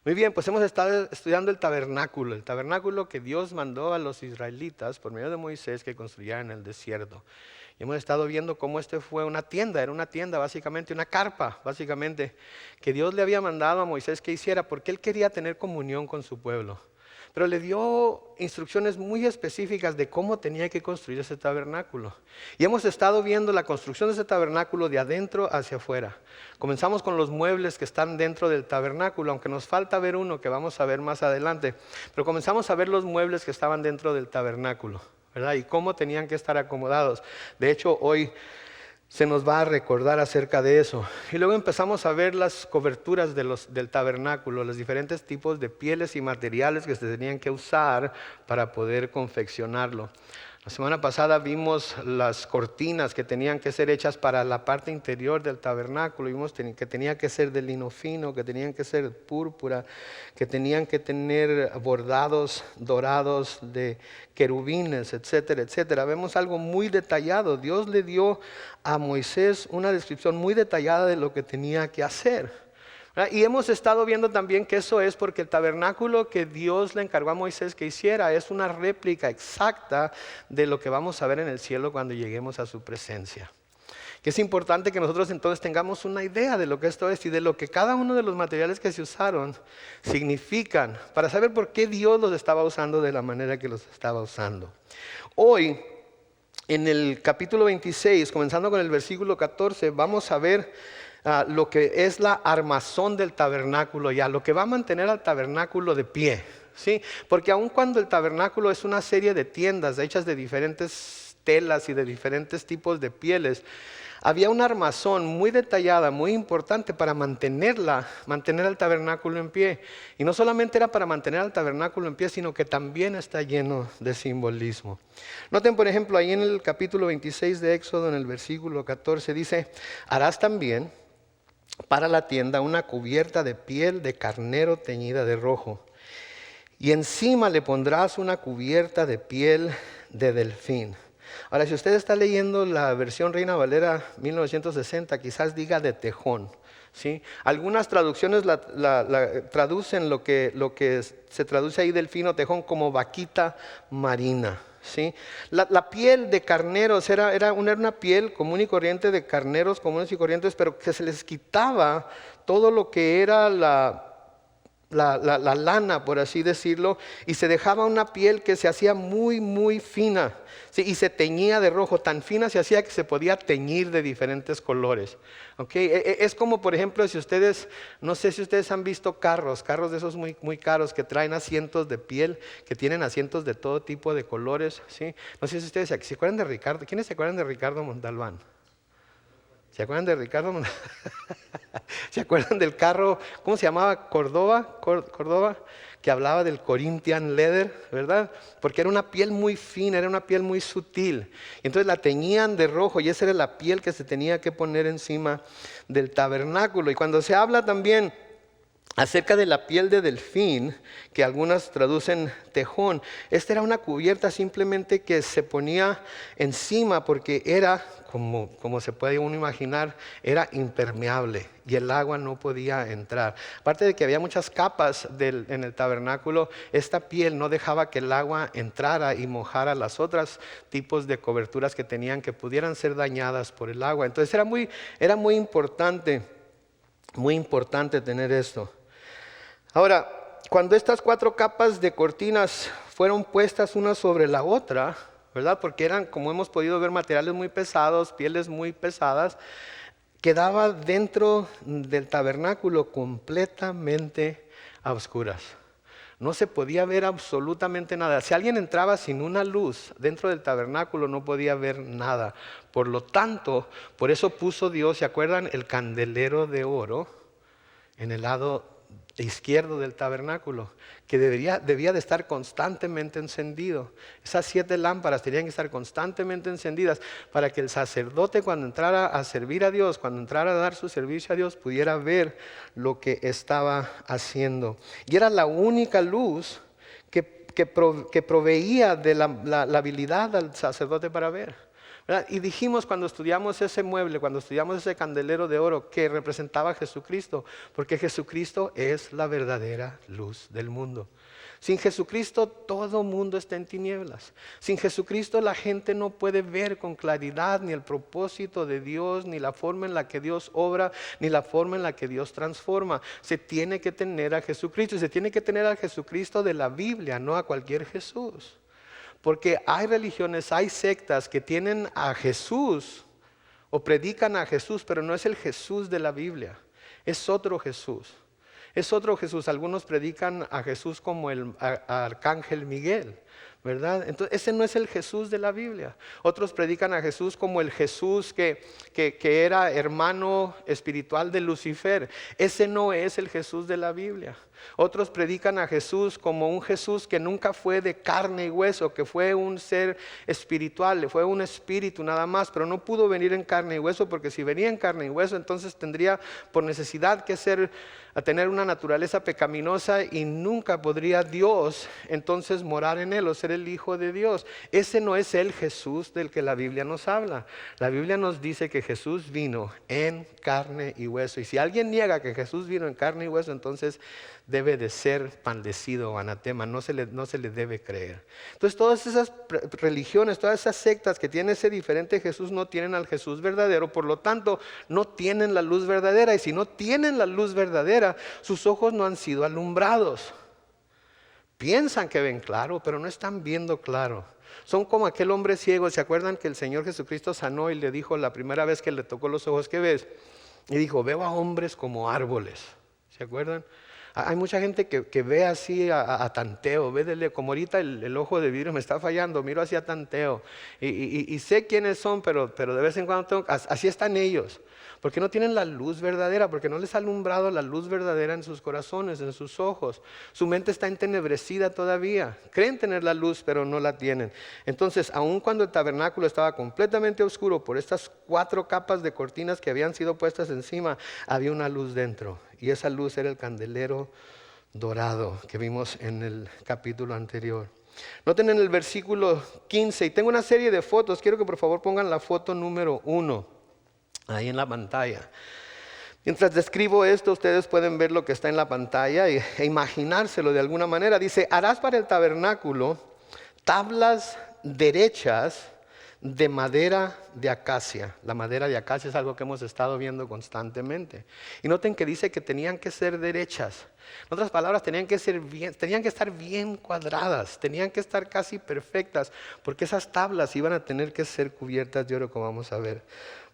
Muy bien, pues hemos estado estudiando el tabernáculo que Dios mandó a los israelitas por medio de Moisés que construyeran en el desierto. Y hemos estado viendo cómo este fue una tienda, era una tienda básicamente, una carpa básicamente, que Dios le había mandado a Moisés que hiciera porque él quería tener comunión con su pueblo. Pero le dio instrucciones muy específicas de cómo tenía que construir ese tabernáculo. Y hemos estado viendo la construcción de ese tabernáculo de adentro hacia afuera. Comenzamos con los muebles que están dentro del tabernáculo, aunque nos falta ver uno que vamos a ver más adelante. Pero comenzamos a ver los muebles que estaban dentro del tabernáculo, ¿verdad? Y cómo tenían que estar acomodados. De hecho, hoy se nos va a recordar acerca de eso. Y luego empezamos a ver las coberturas del tabernáculo, los diferentes tipos de pieles y materiales que se tenían que usar para poder confeccionarlo. La semana pasada vimos las cortinas que tenían que ser hechas para la parte interior del tabernáculo. Vimos que tenía que ser de lino fino, que tenían que ser púrpura, que tenían que tener bordados dorados de querubines, etcétera, etcétera. Vemos algo muy detallado. Dios le dio a Moisés una descripción muy detallada de lo que tenía que hacer. Y hemos estado viendo también que eso es porque el tabernáculo que Dios le encargó a Moisés que hiciera es una réplica exacta de lo que vamos a ver en el cielo cuando lleguemos a su presencia. Que es importante que nosotros entonces tengamos una idea de lo que esto es y de lo que cada uno de los materiales que se usaron significan, para saber por qué Dios los estaba usando de la manera que los estaba usando. Hoy, en el capítulo 26, comenzando con el versículo 14, vamos a ver lo que es la armazón del tabernáculo, ya lo que va a mantener al tabernáculo de pie, ¿sí? Porque aun cuando el tabernáculo es una serie de tiendas hechas de diferentes telas y de diferentes tipos de pieles, había una armazón muy detallada, muy importante para mantener al tabernáculo en pie. Y no solamente era para mantener al tabernáculo en pie, sino que también está lleno de simbolismo. Noten, por ejemplo, ahí en el capítulo 26 de Éxodo, en el versículo 14, dice: harás también para la tienda una cubierta de piel de carnero teñida de rojo, y encima le pondrás una cubierta de piel de delfín. Ahora, si usted está leyendo la versión Reina Valera 1960, quizás diga de tejón, ¿sí? Algunas traducciones la traducen lo que se traduce ahí delfín o tejón como vaquita marina, ¿sí? La piel de carneros era una piel común y corriente de carneros comunes y corrientes, pero que se les quitaba todo lo que era la lana, por así decirlo, y se dejaba una piel que se hacía muy, muy fina, ¿sí? Y se teñía de rojo, tan fina se hacía que se podía teñir de diferentes colores, ¿okay? Es como, por ejemplo, si ustedes, no sé si ustedes han visto carros de esos muy, muy caros que traen asientos de piel, que tienen asientos de todo tipo de colores, ¿sí? No sé si ustedes se acuerdan de Ricardo. ¿Quiénes se acuerdan de Ricardo Montalbán? ¿Se acuerdan de Ricardo Montalbán? ¿Se acuerdan del carro, cómo se llamaba? Córdoba, que hablaba del Corinthian Leather, ¿verdad? Porque era una piel muy fina, era una piel muy sutil. Entonces la teñían de rojo y esa era la piel que se tenía que poner encima del tabernáculo. Y cuando se habla también acerca de la piel de delfín, que algunas traducen tejón, esta era una cubierta simplemente que se ponía encima porque era, como se puede uno imaginar, era impermeable y el agua no podía entrar. Aparte de que había muchas capas en el tabernáculo, esta piel no dejaba que el agua entrara y mojara las otras tipos de coberturas que tenían, que pudieran ser dañadas por el agua. Entonces era muy importante tener esto. Ahora, cuando estas 4 capas de cortinas fueron puestas una sobre la otra, ¿verdad? Porque eran, como hemos podido ver, materiales muy pesados, pieles muy pesadas, quedaba dentro del tabernáculo completamente a oscuras. No se podía ver absolutamente nada. Si alguien entraba sin una luz dentro del tabernáculo, no podía ver nada. Por lo tanto, por eso puso Dios, ¿se acuerdan? El candelero de oro en el lado izquierdo del tabernáculo, que debía de estar constantemente encendido. Esas 7 lámparas tenían que estar constantemente encendidas para que el sacerdote, cuando entrara a servir a Dios, cuando entrara a dar su servicio a Dios, pudiera ver lo que estaba haciendo. Y era la única luz que proveía de la habilidad al sacerdote para ver. ¿verdad? Y dijimos cuando estudiamos ese mueble, cuando estudiamos ese candelero de oro que representaba a Jesucristo, porque Jesucristo es la verdadera luz del mundo. Sin Jesucristo todo mundo está en tinieblas. Sin Jesucristo la gente no puede ver con claridad ni el propósito de Dios, ni la forma en la que Dios obra, ni la forma en la que Dios transforma. Se tiene que tener a Jesucristo y se tiene que tener a Jesucristo de la Biblia, no a cualquier Jesús. Porque hay religiones, hay sectas que tienen a Jesús o predican a Jesús, pero no es el Jesús de la Biblia, es otro Jesús. Es otro Jesús. Algunos predican a Jesús como el arcángel Miguel, ¿verdad? Entonces ese no es el Jesús de la Biblia. Otros predican a Jesús como el Jesús que era hermano espiritual de Lucifer. Ese no es el Jesús de la Biblia. Otros predican a Jesús como un Jesús que nunca fue de carne y hueso, que fue un ser espiritual, fue un espíritu nada más, pero no pudo venir en carne y hueso, porque si venía en carne y hueso, entonces tendría por necesidad que tener una naturaleza pecaminosa y nunca podría Dios entonces morar en él o ser el Hijo de Dios. Ese no es el Jesús del que la Biblia nos habla. La Biblia nos dice que Jesús vino en carne y hueso. Y si alguien niega que Jesús vino en carne y hueso, entonces debe de ser maldecido o anatema, no se le debe creer. Entonces todas esas religiones, todas esas sectas que tienen ese diferente Jesús no tienen al Jesús verdadero, por lo tanto no tienen la luz verdadera, y si no tienen la luz verdadera, sus ojos no han sido alumbrados. Piensan que ven claro, pero no están viendo claro. Son como aquel hombre ciego. ¿Se acuerdan que el Señor Jesucristo sanó y le dijo la primera vez que le tocó los ojos, ¿qué ves? Y dijo, veo a hombres como árboles. ¿Se acuerdan? Hay mucha gente que ve así a tanteo, ve como ahorita el ojo de vidrio me está fallando, miro así a tanteo y sé quiénes son, pero de vez en cuando así están ellos, porque no tienen la luz verdadera, porque no les ha alumbrado la luz verdadera en sus corazones, en sus ojos. Su mente está entenebrecida todavía, creen tener la luz, pero no la tienen. Entonces, aun cuando el tabernáculo estaba completamente oscuro por estas 4 capas de cortinas que habían sido puestas encima, había una luz dentro. Y esa luz era el candelero dorado que vimos en el capítulo anterior. Noten en el versículo 15, y tengo una serie de fotos, quiero que por favor pongan la foto número 1 ahí en la pantalla. Mientras describo esto, ustedes pueden ver lo que está en la pantalla e imaginárselo de alguna manera. Dice, harás para el tabernáculo tablas derechas de madera de acacia. La madera de acacia es algo que hemos estado viendo constantemente. Y noten que dice que tenían que ser derechas. En otras palabras, tenían que estar bien cuadradas, tenían que estar casi perfectas, porque esas tablas iban a tener que ser cubiertas de oro, como vamos a ver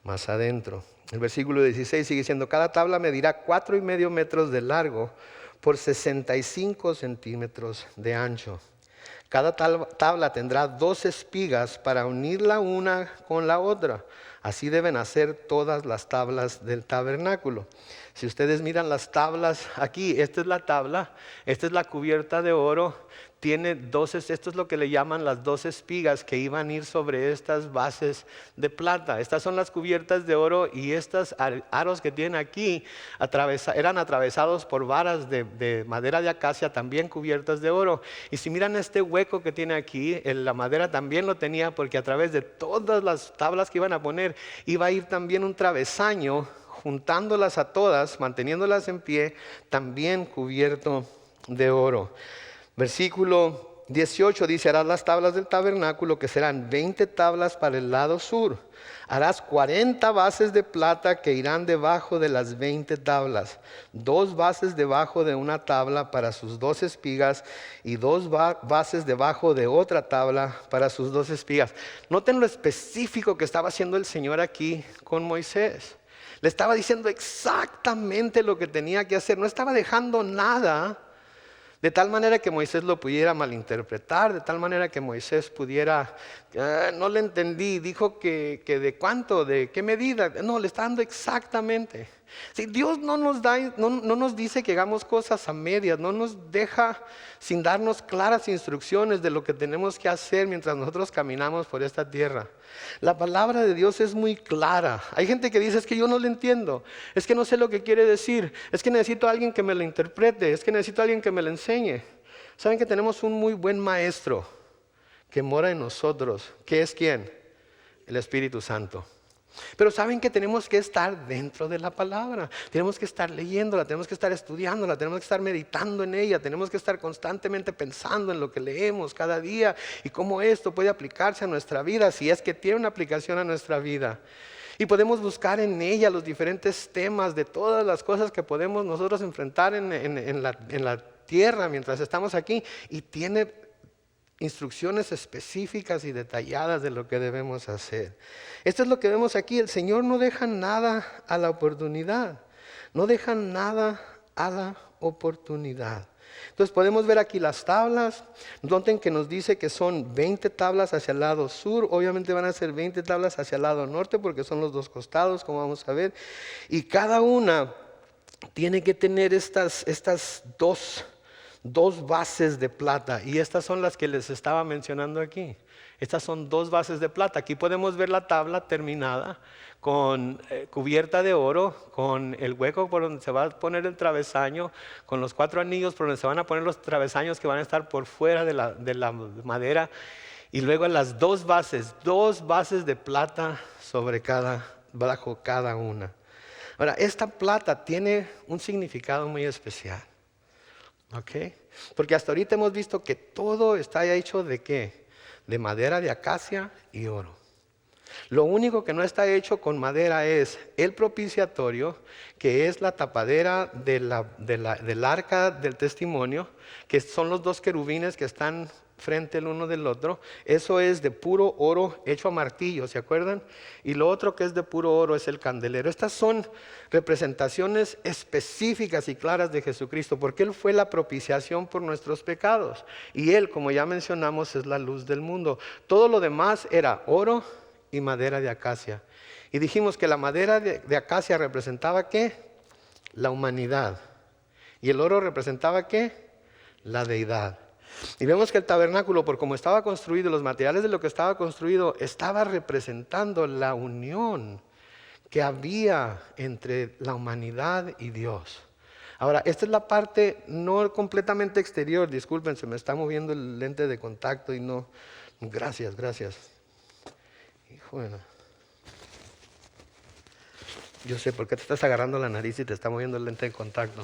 más adentro. El versículo 16 sigue diciendo, cada tabla medirá 4,5 metros de largo por 65 centímetros de ancho. Cada tabla tendrá 2 espigas para unirla una con la otra. Así deben hacer todas las tablas del tabernáculo. Si ustedes miran las tablas aquí, esta es la tabla, esta es la cubierta de oro. Tiene 12, esto es lo que le llaman las 2 espigas que iban a ir sobre estas bases de plata. Estas son las cubiertas de oro, y estos aros que tienen aquí eran atravesados por varas de madera de acacia también cubiertas de oro. Y si miran este hueco que tiene aquí, la madera también lo tenía, porque a través de todas las tablas que iban a poner iba a ir también un travesaño juntándolas a todas, manteniéndolas en pie, también cubierto de oro. Versículo 18 dice, harás las tablas del tabernáculo, que serán 20 tablas para el lado sur. Harás 40 bases de plata que irán debajo de las 20 tablas. 2 bases debajo de una tabla para sus 2 espigas, y 2 bases debajo de otra tabla para sus 2 espigas. Noten lo específico que estaba haciendo el Señor aquí con Moisés. Le estaba diciendo exactamente lo que tenía que hacer. No estaba dejando nada, de tal manera que Moisés lo pudiera malinterpretar, de tal manera que Moisés pudiera, no le entendí, dijo que de cuánto, de qué medida. No, le está dando exactamente. Si Dios no nos dice que hagamos cosas a medias, no nos deja sin darnos claras instrucciones de lo que tenemos que hacer mientras nosotros caminamos por esta tierra. La palabra de Dios es muy clara. Hay gente que dice, es que yo no le entiendo, es que no sé lo que quiere decir, es que necesito a alguien que me lo interprete, es que necesito a alguien que me lo enseñe. ¿Saben que tenemos un muy buen maestro que mora en nosotros? ¿Qué es quién? El Espíritu Santo. Pero saben que tenemos que estar dentro de la palabra, tenemos que estar leyéndola, tenemos que estar estudiándola, tenemos que estar meditando en ella, tenemos que estar constantemente pensando en lo que leemos cada día y cómo esto puede aplicarse a nuestra vida, si es que tiene una aplicación a nuestra vida. Y podemos buscar en ella los diferentes temas de todas las cosas que podemos nosotros enfrentar en la tierra mientras estamos aquí, y tiene instrucciones específicas y detalladas de lo que debemos hacer. Esto es lo que vemos aquí. El Señor no deja nada a la oportunidad. No deja nada a la oportunidad. Entonces podemos ver aquí las tablas. Noten que nos dice que son 20 tablas hacia el lado sur. Obviamente van a ser 20 tablas hacia el lado norte porque son los dos costados, como vamos a ver. Y cada una tiene que tener estas dos bases de plata, y estas son las que les estaba mencionando aquí. Estas son 2 bases de plata. Aquí podemos ver la tabla terminada con cubierta de oro, con el hueco por donde se va a poner el travesaño, con los 4 anillos por donde se van a poner los travesaños que van a estar por fuera de la madera, y luego las 2 bases de plata bajo cada una. Ahora, esta plata tiene un significado muy especial. Okay. Porque hasta ahorita hemos visto que todo está hecho ¿de qué? De madera de acacia y oro. Lo único que no está hecho con madera es el propiciatorio, que es la tapadera del arca del testimonio, que son los 2 querubines que están frente el uno del otro. Eso es de puro oro hecho a martillo, ¿se acuerdan? Y lo otro que es de puro oro es el candelero. Estas son representaciones específicas y claras de Jesucristo, porque Él fue la propiciación por nuestros pecados, y Él, como ya mencionamos, es la luz del mundo. Todo lo demás era oro y madera de acacia. Y dijimos que la madera de acacia representaba ¿qué? La humanidad. Y el oro representaba ¿qué? La deidad. Y vemos que el tabernáculo, por cómo estaba construido, los materiales de lo que estaba construido, estaba representando la unión que había entre la humanidad y Dios. Ahora, esta es la parte no completamente exterior. Disculpen, se me está moviendo el lente de contacto y no. Gracias. Híjole. Yo sé por qué te estás agarrando la nariz y te está moviendo el lente de contacto.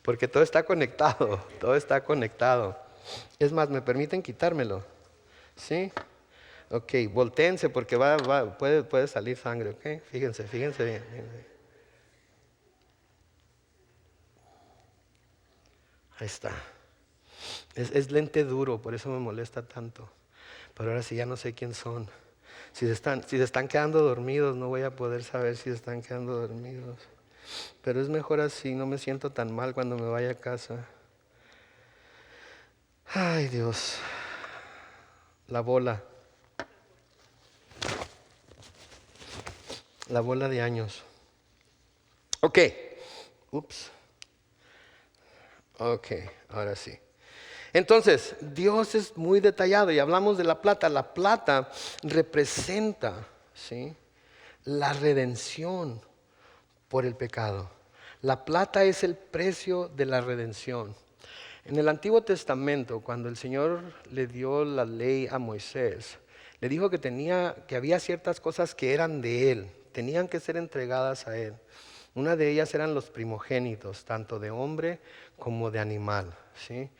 Porque todo está conectado. Es más, ¿me permiten quitármelo? ¿Sí? Ok, voltéense porque puede salir sangre, ¿ok? Fíjense bien. Ahí está. Es lente duro, por eso me molesta tanto. Pero ahora sí ya no sé quién son. Si se están quedando dormidos, no voy a poder saber si se están quedando dormidos. Pero es mejor así, no me siento tan mal cuando me vaya a casa. Ay, Dios. La bola de años. Ok. Ups. Ok, ahora sí. Entonces, Dios es muy detallado y hablamos de la plata. La plata representa, ¿sí?, la redención por el pecado. La plata es el precio de la redención. En el Antiguo Testamento, cuando el Señor le dio la ley a Moisés, le dijo que había ciertas cosas que eran de Él, tenían que ser entregadas a Él. Una de ellas eran los primogénitos, tanto de hombre como de animal, ¿sí?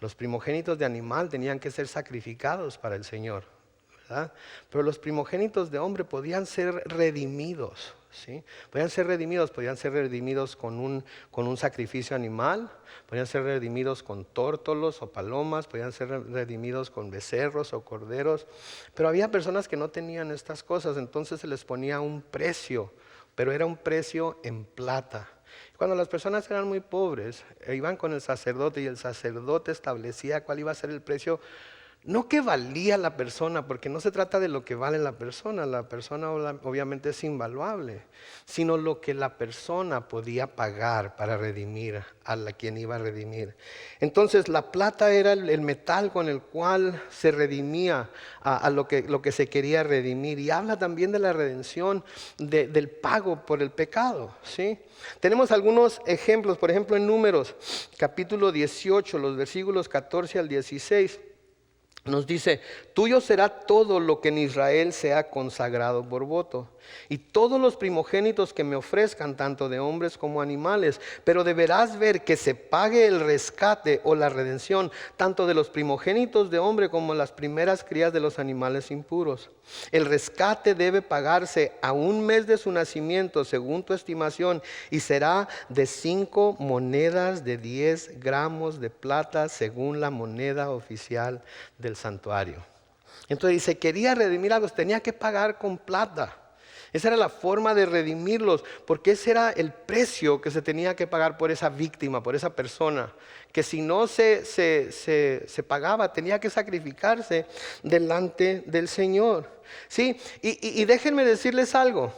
Los primogénitos de animal tenían que ser sacrificados para el Señor, ¿verdad? Pero los primogénitos de hombre podían ser redimidos, ¿sí? Podían ser redimidos con un sacrificio animal, podían ser redimidos con tórtolos o palomas, podían ser redimidos con becerros o corderos. Pero había personas que no tenían estas cosas, entonces se les ponía un precio, pero era un precio en plata. Cuando las personas eran muy pobres, iban con el sacerdote y el sacerdote establecía cuál iba a ser el precio. No que valía la persona, porque no se trata de lo que vale la persona obviamente es invaluable, sino lo que la persona podía pagar para redimir a quien iba a redimir. Entonces la plata era el metal con el cual se redimía a lo que se quería redimir, y habla también de la redención del pago por el pecado, ¿sí? Tenemos algunos ejemplos, por ejemplo en Números capítulo 18, los versículos 14 al 16. Nos dice: tuyo será todo lo que en Israel sea consagrado por voto, y todos los primogénitos que me ofrezcan, tanto de hombres como animales. Pero deberás ver que se pague el rescate o la redención, tanto de los primogénitos de hombre como las primeras crías de los animales impuros. El rescate debe pagarse a un mes de su nacimiento, según tu estimación, y será de 5 monedas de 10 gramos de plata, según la moneda oficial del santuario. Entonces dice, quería redimir a los, tenía que pagar con plata. Esa era la forma de redimirlos, porque ese era el precio que se tenía que pagar por esa víctima, por esa persona, que si no se pagaba, tenía que sacrificarse delante del Señor. ¿Sí? Y déjenme decirles algo.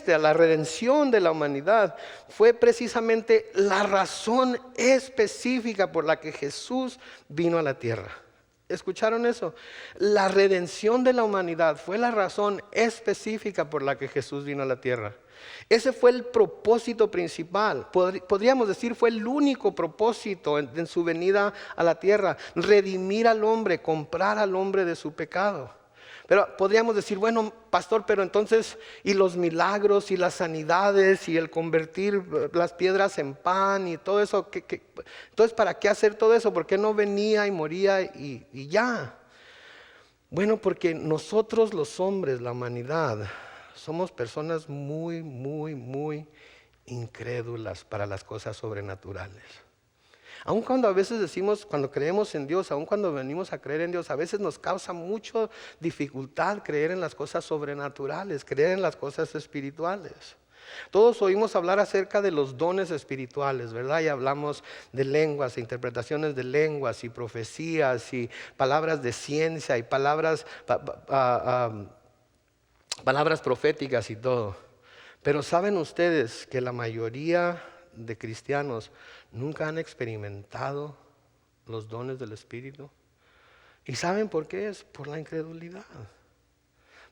La redención de la humanidad fue precisamente la razón específica por la que Jesús vino a la tierra. ¿Escucharon eso? La redención de la humanidad fue la razón específica por la que Jesús vino a la tierra. Ese fue el propósito principal. Podríamos decir fue el único propósito en su venida a la tierra. Redimir al hombre, comprar al hombre de su pecado. Pero podríamos decir, bueno, pastor, pero entonces, ¿y los milagros y las sanidades y el convertir las piedras en pan y todo eso? Entonces, ¿para qué hacer todo eso? ¿Por qué no venía y moría y ya? Bueno, porque nosotros los hombres, la humanidad, somos personas muy, muy, muy incrédulas para las cosas sobrenaturales. Aun cuando a veces decimos, cuando creemos en Dios, aun cuando venimos a creer en Dios, a veces nos causa mucha dificultad creer en las cosas sobrenaturales, creer en las cosas espirituales. Todos oímos hablar acerca de los dones espirituales, ¿verdad? Y hablamos de lenguas, interpretaciones de lenguas y profecías y palabras de ciencia y palabras proféticas y todo. Pero ¿saben ustedes que la mayoría de cristianos nunca han experimentado los dones del Espíritu? ¿Y saben por qué es? Por la incredulidad.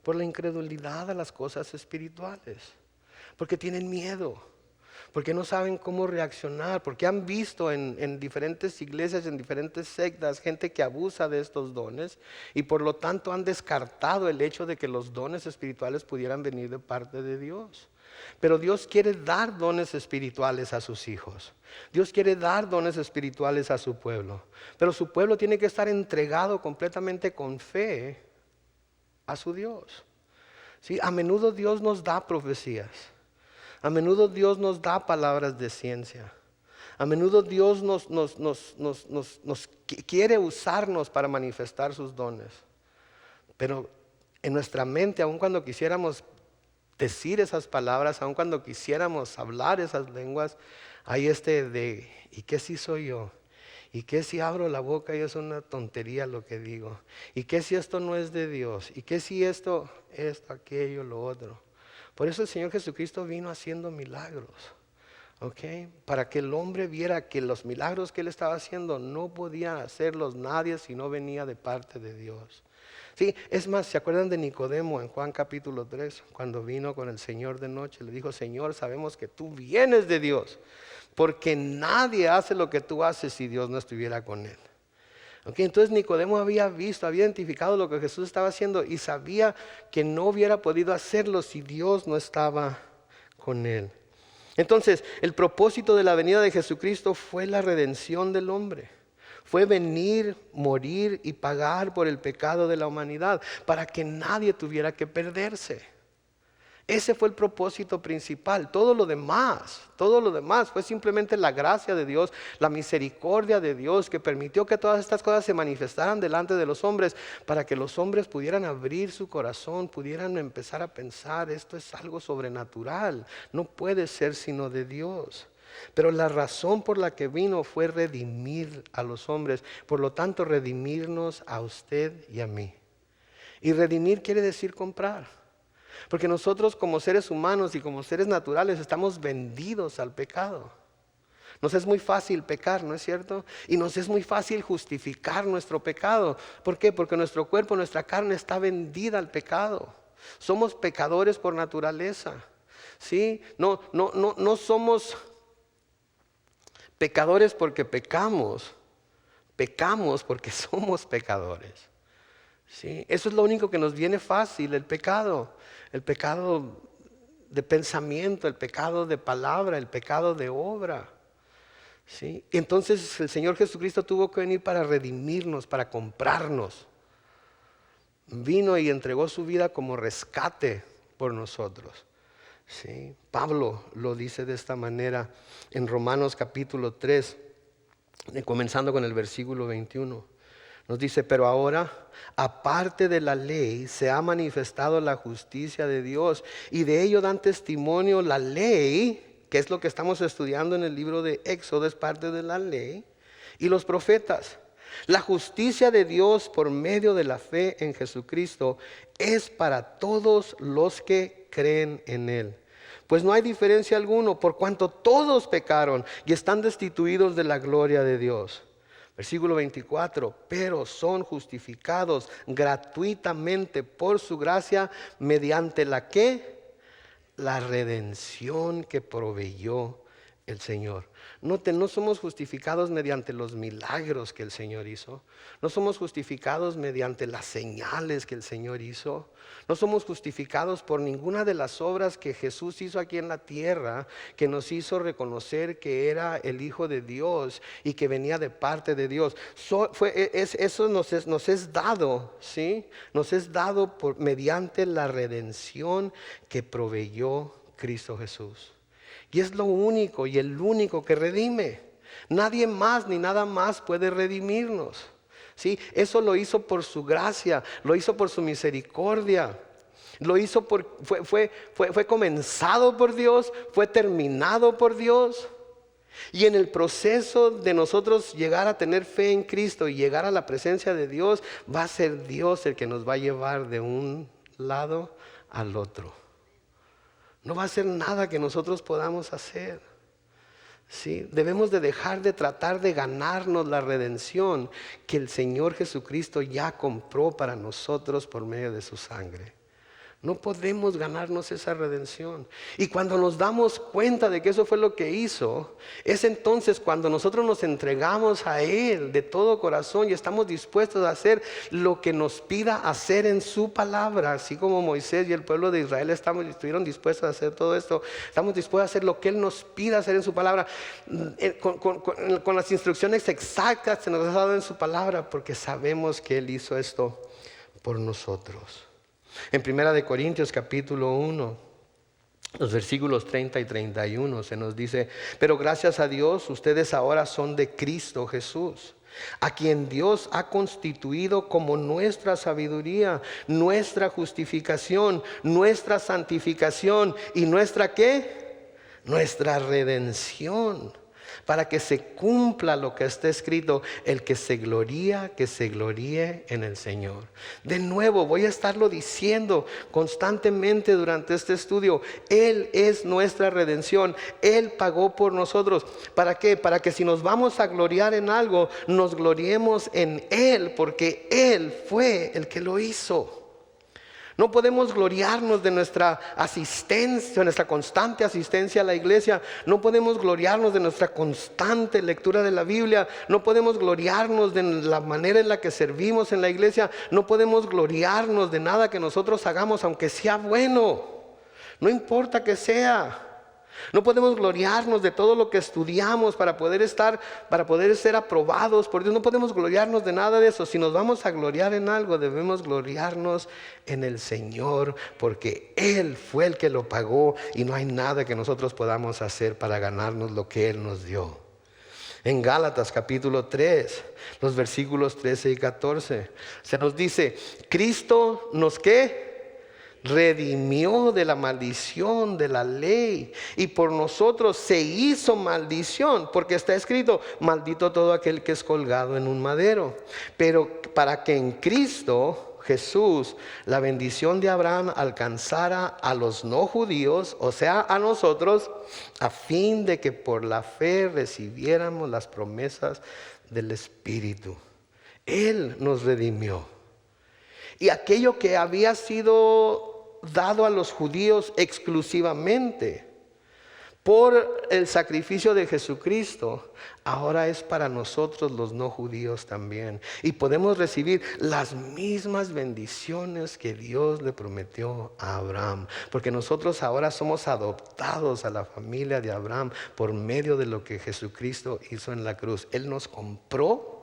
Por la incredulidad a las cosas espirituales. Porque tienen miedo. Porque no saben cómo reaccionar. Porque han visto en diferentes iglesias, en diferentes sectas, gente que abusa de estos dones. Y por lo tanto han descartado el hecho de que los dones espirituales pudieran venir de parte de Dios. Pero Dios quiere dar dones espirituales a sus hijos. Dios quiere dar dones espirituales a su pueblo. Pero su pueblo tiene que estar entregado completamente con fe a su Dios. ¿Sí? A menudo Dios nos da profecías. A menudo Dios nos da palabras de ciencia. A menudo Dios nos quiere usarnos para manifestar sus dones. Pero en nuestra mente, aun cuando quisiéramos decir esas palabras, aun cuando quisiéramos hablar esas lenguas, hay ¿y qué si soy yo? ¿Y qué si abro la boca y es una tontería lo que digo? ¿Y qué si esto no es de Dios? ¿Y qué si esto, aquello, lo otro? Por eso el Señor Jesucristo vino haciendo milagros, ¿ok? Para que el hombre viera que los milagros que Él estaba haciendo no podía hacerlos nadie si no venía de parte de Dios. Sí, es más, ¿se acuerdan de Nicodemo en Juan capítulo 3? Cuando vino con el Señor de noche, le dijo: Señor, sabemos que tú vienes de Dios, porque nadie hace lo que tú haces si Dios no estuviera con él. Okay, entonces Nicodemo había visto, había identificado lo que Jesús estaba haciendo y sabía que no hubiera podido hacerlo si Dios no estaba con él. Entonces, el propósito de la venida de Jesucristo fue la redención del hombre. Fue venir, morir y pagar por el pecado de la humanidad para que nadie tuviera que perderse. Ese fue el propósito principal. Todo lo demás fue simplemente la gracia de Dios, la misericordia de Dios que permitió que todas estas cosas se manifestaran delante de los hombres para que los hombres pudieran abrir su corazón, pudieran empezar a pensar: esto es algo sobrenatural, no puede ser sino de Dios. Pero la razón por la que vino fue redimir a los hombres, por lo tanto redimirnos a usted y a mí. Y redimir quiere decir comprar. Porque nosotros como seres humanos y como seres naturales estamos vendidos al pecado. Nos es muy fácil pecar, ¿no es cierto? Y nos es muy fácil justificar nuestro pecado. ¿Por qué? Porque nuestro cuerpo, nuestra carne está vendida al pecado. Somos pecadores por naturaleza. ¿Sí? No somos pecadores porque pecamos pecamos porque somos pecadores. ¿Sí? Eso es lo único que nos viene fácil, el pecado de pensamiento, el pecado de palabra, el pecado de obra. ¿Sí? Y entonces el Señor Jesucristo tuvo que venir para redimirnos, para comprarnos. Vino y entregó su vida como rescate por nosotros. ¿Sí? Pablo lo dice de esta manera en Romanos capítulo 3, comenzando con el versículo 21. Nos dice, pero ahora, aparte de la ley, se ha manifestado la justicia de Dios, y de ello dan testimonio la ley, que es lo que estamos estudiando en el libro de Éxodo, es parte de la ley, y los profetas. La justicia de Dios por medio de la fe en Jesucristo es para todos los que creen en Él. Pues no hay diferencia alguna, por cuanto todos pecaron y están destituidos de la gloria de Dios. Versículo 24, pero son justificados gratuitamente por su gracia mediante la ¿qué? La redención que proveyó el Señor. Noten, no somos justificados mediante los milagros que el Señor hizo. No somos justificados mediante las señales que el Señor hizo. No somos justificados por ninguna de las obras que Jesús hizo aquí en la tierra, que nos hizo reconocer que era el Hijo de Dios y que venía de parte de Dios. Eso nos es dado, ¿sí? Nos es dado mediante la redención que proveyó Cristo Jesús. Y es lo único y el único que redime. Nadie más ni nada más puede redimirnos. ¿Sí? Eso lo hizo por su gracia, lo hizo por su misericordia. Lo hizo fue comenzado por Dios, fue terminado por Dios. Y en el proceso de nosotros llegar a tener fe en Cristo y llegar a la presencia de Dios, va a ser Dios el que nos va a llevar de un lado al otro. No va a ser nada que nosotros podamos hacer. ¿Sí? Debemos de dejar de tratar de ganarnos la redención que el Señor Jesucristo ya compró para nosotros por medio de su sangre. No podemos ganarnos esa redención. Y cuando nos damos cuenta de que eso fue lo que hizo, es entonces cuando nosotros nos entregamos a Él de todo corazón y estamos dispuestos a hacer lo que nos pida hacer en su palabra. Así como Moisés y el pueblo de Israel estuvieron dispuestos a hacer todo esto. Estamos dispuestos a hacer lo que Él nos pida hacer en su palabra. Con las instrucciones exactas que nos ha dado en su palabra, porque sabemos que Él hizo esto por nosotros. En 1 Corintios capítulo 1, los versículos 30 y 31 se nos dice, pero gracias a Dios ustedes ahora son de Cristo Jesús, a quien Dios ha constituido como nuestra sabiduría, nuestra justificación, nuestra santificación y nuestra ¿qué? Nuestra redención. Para que se cumpla lo que está escrito, el que se gloríe en el Señor. De nuevo, voy a estarlo diciendo constantemente durante este estudio. Él es nuestra redención. Él pagó por nosotros. ¿Para qué? Para que si nos vamos a gloriar en algo, nos gloriemos en Él, porque Él fue el que lo hizo. No podemos gloriarnos de nuestra asistencia, nuestra constante asistencia a la iglesia. No podemos gloriarnos de nuestra constante lectura de la Biblia. No podemos gloriarnos de la manera en la que servimos en la iglesia. No podemos gloriarnos de nada que nosotros hagamos, aunque sea bueno. No importa que sea. No podemos gloriarnos de todo lo que estudiamos para poder ser aprobados por Dios. No podemos gloriarnos de nada de eso. Si nos vamos a gloriar en algo, debemos gloriarnos en el Señor, porque Él fue el que lo pagó y no hay nada que nosotros podamos hacer para ganarnos lo que Él nos dio. En Gálatas capítulo 3, los versículos 13 y 14, se nos dice, Cristo nos ¿qué? Redimió de la maldición de la ley y por nosotros se hizo maldición, porque está escrito, maldito todo aquel que es colgado en un madero. Pero para que en Cristo Jesús la bendición de Abraham alcanzara a los no judíos, o sea, a nosotros, a fin de que por la fe recibiéramos las promesas del Espíritu. Él nos redimió. Y aquello que había sido dado a los judíos exclusivamente, por el sacrificio de Jesucristo, ahora es para nosotros los no judíos también. Y podemos recibir las mismas bendiciones que Dios le prometió a Abraham. Porque nosotros ahora somos adoptados a la familia de Abraham por medio de lo que Jesucristo hizo en la cruz. Él nos compró.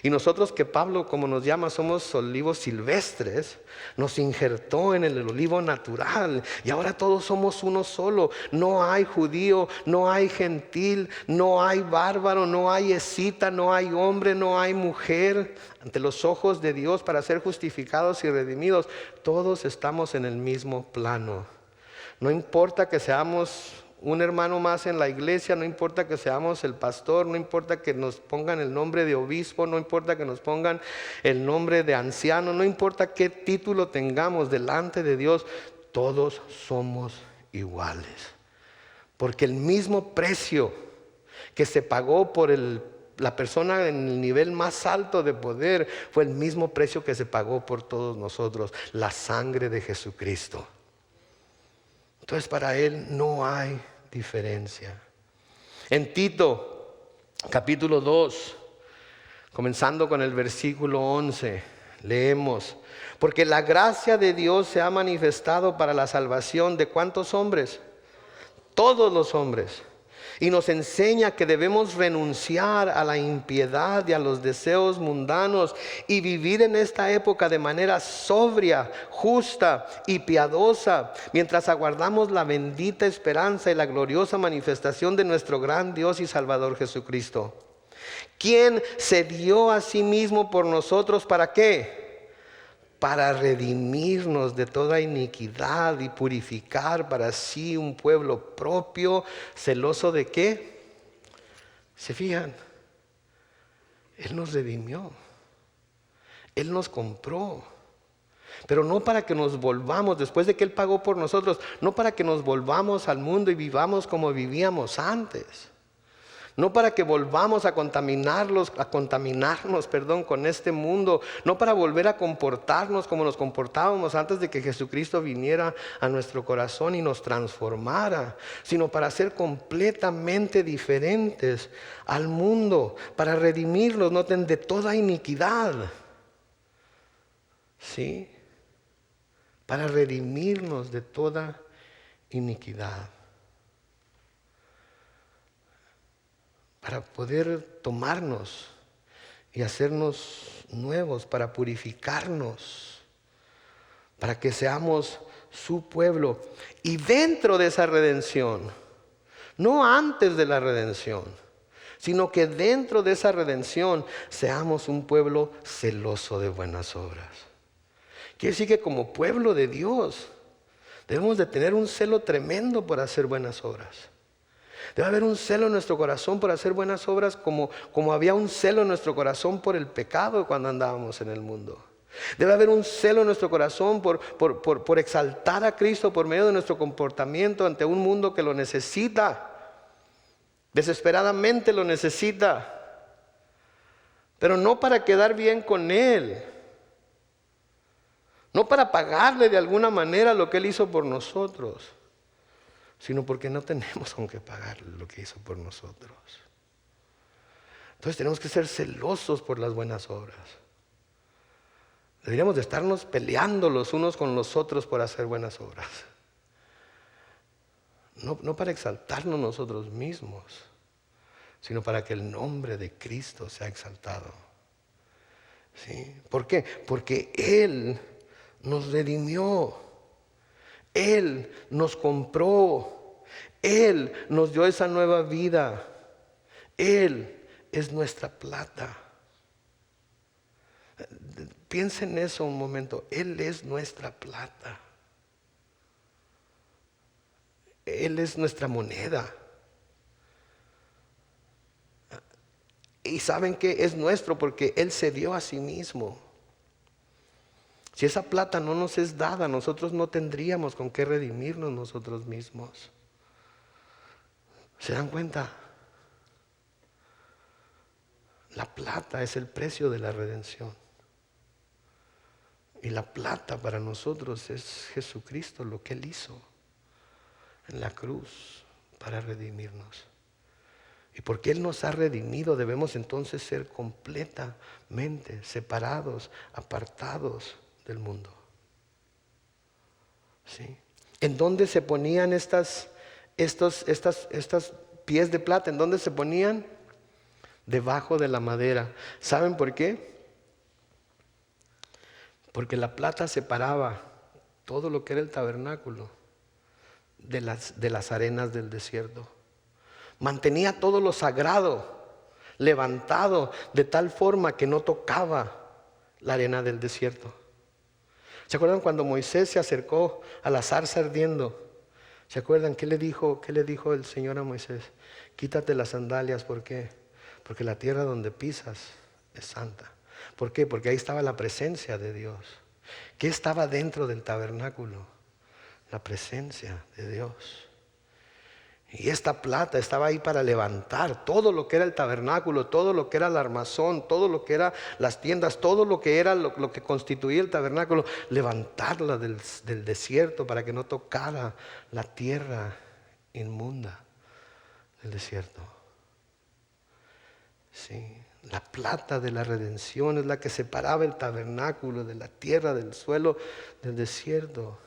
Y nosotros, que Pablo, como nos llama, somos olivos silvestres, nos injertó en el olivo natural. Y ahora todos somos uno solo. No hay judío, no hay gentil, no hay bárbaro, no hay escita, no hay hombre, no hay mujer. Ante los ojos de Dios, para ser justificados y redimidos, todos estamos en el mismo plano. No importa que seamos un hermano más en la iglesia, no importa que seamos el pastor, no importa que nos pongan el nombre de obispo, no importa que nos pongan el nombre de anciano, no importa qué título tengamos delante de Dios, todos somos iguales. Porque el mismo precio que se pagó por la persona en el nivel más alto de poder fue el mismo precio que se pagó por todos nosotros, la sangre de Jesucristo. Entonces para Él no hay diferencia. En Tito, capítulo 2, comenzando con el versículo 11, leemos: porque la gracia de Dios se ha manifestado para la salvación de ¿cuántos hombres? Todos los hombres. Y nos enseña que debemos renunciar a la impiedad y a los deseos mundanos y vivir en esta época de manera sobria, justa y piadosa, mientras aguardamos la bendita esperanza y la gloriosa manifestación de nuestro gran Dios y Salvador Jesucristo, quien se dio a sí mismo por nosotros. ¿Para qué? Para redimirnos de toda iniquidad y purificar para sí un pueblo propio, celoso de ¿qué? ¿Se fijan? Él nos redimió, Él nos compró, pero no para que nos volvamos, después de que Él pagó por nosotros, no para que nos volvamos al mundo y vivamos como vivíamos antes. No para que volvamos a contaminarnos, con este mundo. No para volver a comportarnos como nos comportábamos antes de que Jesucristo viniera a nuestro corazón y nos transformara. Sino para ser completamente diferentes al mundo. Para redimirlos, noten, de toda iniquidad. ¿Sí? Para redimirnos de toda iniquidad. Para poder tomarnos y hacernos nuevos, para purificarnos, para que seamos su pueblo. Y dentro de esa redención, no antes de la redención, sino que dentro de esa redención seamos un pueblo celoso de buenas obras. Quiere decir que como pueblo de Dios debemos de tener un celo tremendo por hacer buenas obras. Debe haber un celo en nuestro corazón por hacer buenas obras, como había un celo en nuestro corazón por el pecado cuando andábamos en el mundo. Debe haber un celo en nuestro corazón por exaltar a Cristo por medio de nuestro comportamiento ante un mundo que lo necesita. Desesperadamente lo necesita. Pero no para quedar bien con Él. No para pagarle de alguna manera lo que Él hizo por nosotros, sino porque no tenemos con qué pagarle lo que hizo por nosotros. Entonces tenemos que ser celosos por las buenas obras. Deberíamos de estarnos peleando los unos con los otros por hacer buenas obras. No para exaltarnos nosotros mismos, sino para que el nombre de Cristo sea exaltado. ¿Sí? ¿Por qué? Porque Él nos redimió. Él nos compró. Él nos dio esa nueva vida. Él es nuestra plata. Piensen en eso un momento. Él es nuestra plata. Él es nuestra moneda. Y saben que es nuestro porque Él se dio a sí mismo. Si esa plata no nos es dada, nosotros no tendríamos con qué redimirnos nosotros mismos. ¿Se dan cuenta? La plata es el precio de la redención. Y la plata para nosotros es Jesucristo, lo que Él hizo en la cruz para redimirnos. Y porque Él nos ha redimido, debemos entonces ser completamente separados, apartados del mundo. ¿Sí? ¿En dónde se ponían estos pies de plata? ¿En dónde se ponían? Debajo de la madera. ¿Saben por qué? Porque la plata separaba todo lo que era el tabernáculo de las arenas del desierto. Mantenía todo lo sagrado levantado de tal forma que no tocaba la arena del desierto. ¿Se acuerdan cuando Moisés se acercó a la zarza ardiendo? ¿Se acuerdan qué le dijo el Señor a Moisés? Quítate las sandalias, ¿por qué? Porque la tierra donde pisas es santa. ¿Por qué? Porque ahí estaba la presencia de Dios. ¿Qué estaba dentro del tabernáculo? La presencia de Dios. Y esta plata estaba ahí para levantar todo lo que era el tabernáculo, todo lo que era el armazón, todo lo que era las tiendas, todo lo que era lo que constituía el tabernáculo, levantarla del desierto para que no tocara la tierra inmunda del desierto. Sí, la plata de la redención es la que separaba el tabernáculo de la tierra, del suelo, del desierto.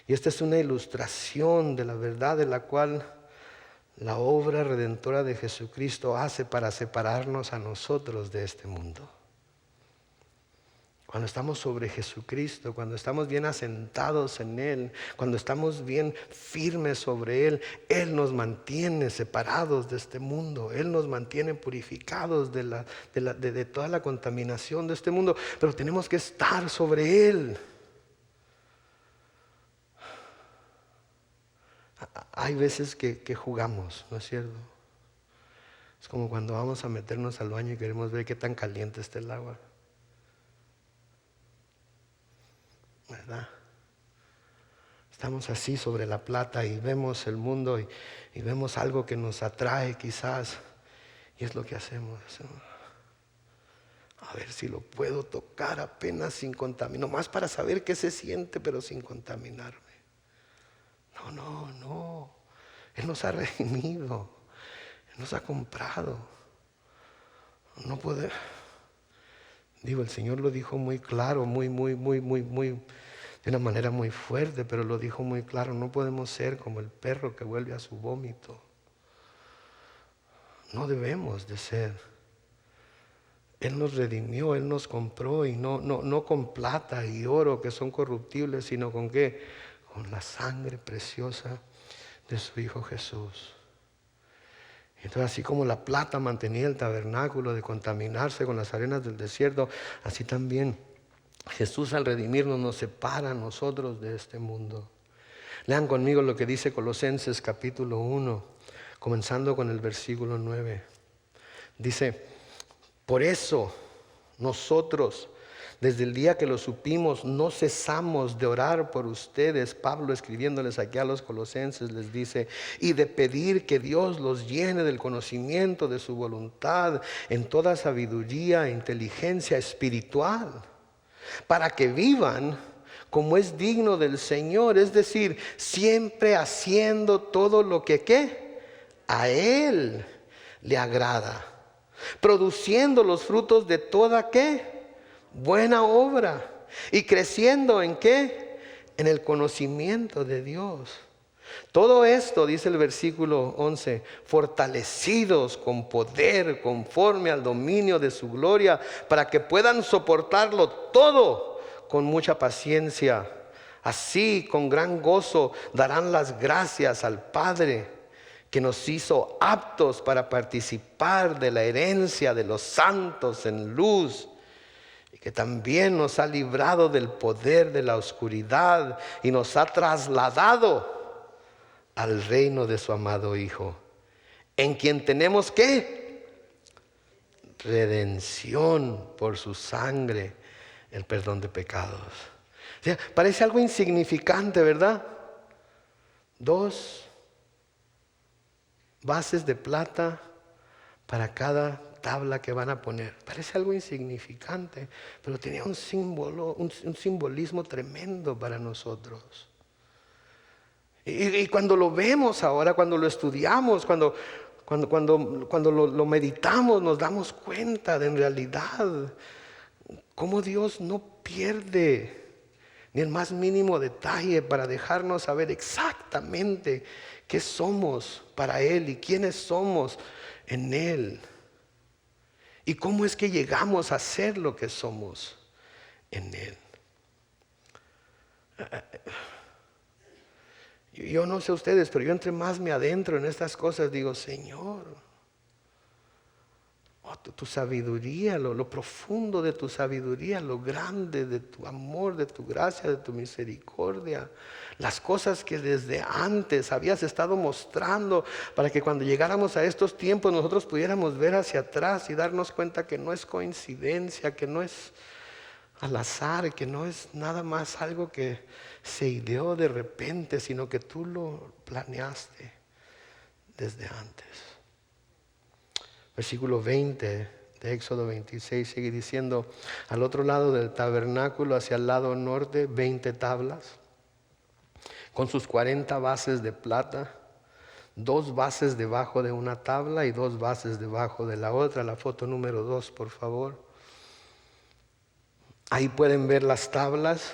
Y esta es una ilustración de la verdad de la cual la obra redentora de Jesucristo hace para separarnos a nosotros de este mundo. Cuando estamos sobre Jesucristo, cuando estamos bien asentados en Él, cuando estamos bien firmes sobre Él, Él nos mantiene separados de este mundo. Él nos mantiene purificados de toda la contaminación de este mundo. Pero tenemos que estar sobre Él. Hay veces que jugamos, ¿no es cierto? Es como cuando vamos a meternos al baño y queremos ver qué tan caliente está el agua, ¿verdad? Estamos así sobre la plata y vemos el mundo y vemos algo que nos atrae quizás, y es lo que hacemos. A ver si lo puedo tocar apenas sin contaminar, nomás para saber qué se siente, pero sin contaminarme. No. Él nos ha redimido. Él nos ha comprado. No puede. Digo, el Señor lo dijo muy claro, muy, de una manera muy fuerte, pero lo dijo muy claro. No podemos ser como el perro que vuelve a su vómito. No debemos de ser. Él nos redimió, Él nos compró, y no con plata y oro que son corruptibles, sino con ¿qué? Con la sangre preciosa de su Hijo Jesús. Entonces, así como la plata mantenía el tabernáculo de contaminarse con las arenas del desierto, así también Jesús al redimirnos nos separa a nosotros de este mundo. Lean conmigo lo que dice Colosenses capítulo 1, comenzando con el versículo 9. Dice: por eso nosotros, desde el día que lo supimos, no cesamos de orar por ustedes. Pablo, escribiéndoles aquí a los colosenses, les dice: y de pedir que Dios los llene del conocimiento de su voluntad en toda sabiduría e inteligencia espiritual, para que vivan como es digno del Señor, es decir, siempre haciendo todo lo que ¿qué? A Él le agrada, produciendo los frutos de toda ¿qué? Buena obra, y creciendo ¿en qué? En el conocimiento de Dios. Todo esto, dice el versículo 11, fortalecidos con poder conforme al dominio de su gloria, para que puedan soportarlo todo con mucha paciencia. Así, con gran gozo, darán las gracias al Padre, que nos hizo aptos para participar de la herencia de los santos en luz, y que también nos ha librado del poder de la oscuridad y nos ha trasladado al reino de su amado Hijo, en quien tenemos ¿qué? Redención por su sangre, el perdón de pecados. O sea, parece algo insignificante, ¿verdad? 2 bases de plata para cada tabla que van a poner. Parece algo insignificante, pero tenía un símbolo, un simbolismo tremendo para nosotros. Y cuando lo vemos ahora, cuando lo estudiamos, cuando lo meditamos, nos damos cuenta de en realidad cómo Dios no pierde ni el más mínimo detalle para dejarnos saber exactamente qué somos para Él y quiénes somos en Él. Y cómo es que llegamos a ser lo que somos en Él. Yo no sé ustedes, pero yo entre más me adentro en estas cosas digo, Señor, tu sabiduría, lo profundo de tu sabiduría, lo grande de tu amor, de tu gracia, de tu misericordia, las cosas que desde antes habías estado mostrando para que cuando llegáramos a estos tiempos nosotros pudiéramos ver hacia atrás y darnos cuenta que no es coincidencia, que no es al azar, que no es nada más algo que se ideó de repente, sino que tú lo planeaste desde antes. Versículo 20 de Éxodo 26 sigue diciendo: al otro lado del tabernáculo, hacia el lado norte, 20 tablas, con sus 40 bases de plata, 2 bases debajo de una tabla y 2 bases debajo de la otra. La foto número 2, por favor. Ahí pueden ver las tablas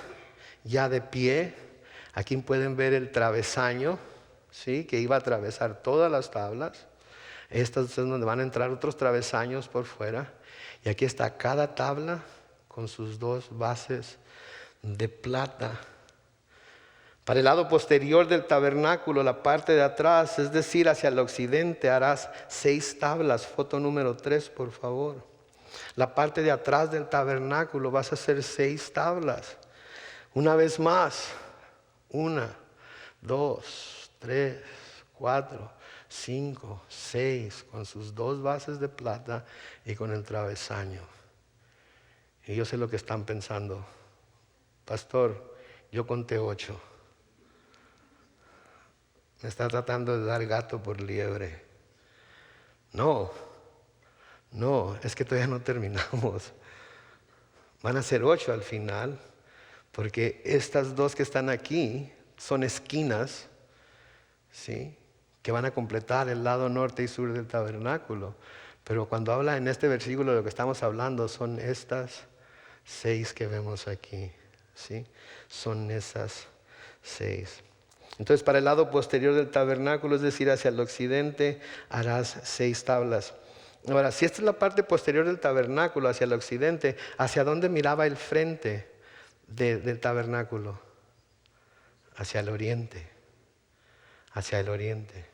ya de pie. Aquí pueden ver el travesaño, ¿sí?, que iba a atravesar todas las tablas. Estas es donde van a entrar otros travesaños por fuera. Y aquí está cada tabla con sus 2 bases de plata. Para el lado posterior del tabernáculo, la parte de atrás, es decir, hacia el occidente, harás 6 tablas. Foto número 3, por favor. La parte de atrás del tabernáculo vas a hacer 6 tablas. Una vez más. 1, 2, 3, 4, 5, 6, con sus 2 bases de plata y con el travesaño. Y yo sé lo que están pensando. Pastor, yo conté 8. Me está tratando de dar gato por liebre. No, es que todavía no terminamos. Van a ser 8 al final, porque estas 2 que están aquí son esquinas, ¿sí?, que van a completar el lado norte y sur del tabernáculo. Pero cuando habla en este versículo de lo que estamos hablando, son estas 6 que vemos aquí, ¿sí? Son esas 6. Entonces, para el lado posterior del tabernáculo, es decir, hacia el occidente, harás 6 tablas. Ahora, si esta es la parte posterior del tabernáculo, hacia el occidente, ¿hacia dónde miraba el frente del tabernáculo? Hacia el oriente. Hacia el oriente.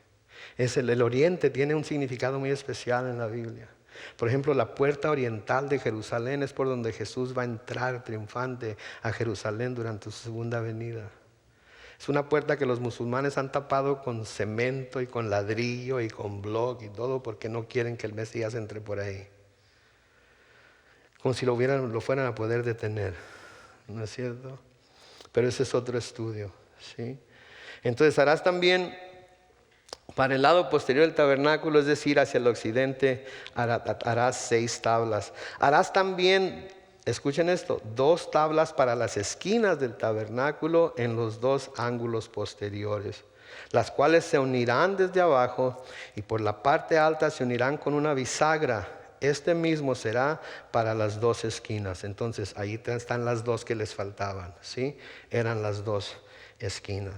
El oriente tiene un significado muy especial en la Biblia. Por ejemplo, la puerta oriental de Jerusalén es por donde Jesús va a entrar triunfante a Jerusalén durante su segunda venida. Es una puerta que los musulmanes han tapado con cemento y con ladrillo y con bloc y todo porque no quieren que el Mesías entre por ahí. Como si lo fueran a poder detener. ¿No es cierto? Pero ese es otro estudio, ¿sí? Entonces harás también para el lado posterior del tabernáculo, es decir, hacia el occidente, harás 6 tablas. Harás también, escuchen esto, 2 tablas para las esquinas del tabernáculo en los 2 ángulos posteriores, las cuales se unirán desde abajo y por la parte alta se unirán con una bisagra. Este mismo será para las 2 esquinas. Entonces ahí están las 2 que les faltaban, ¿sí? Eran las 2 esquinas.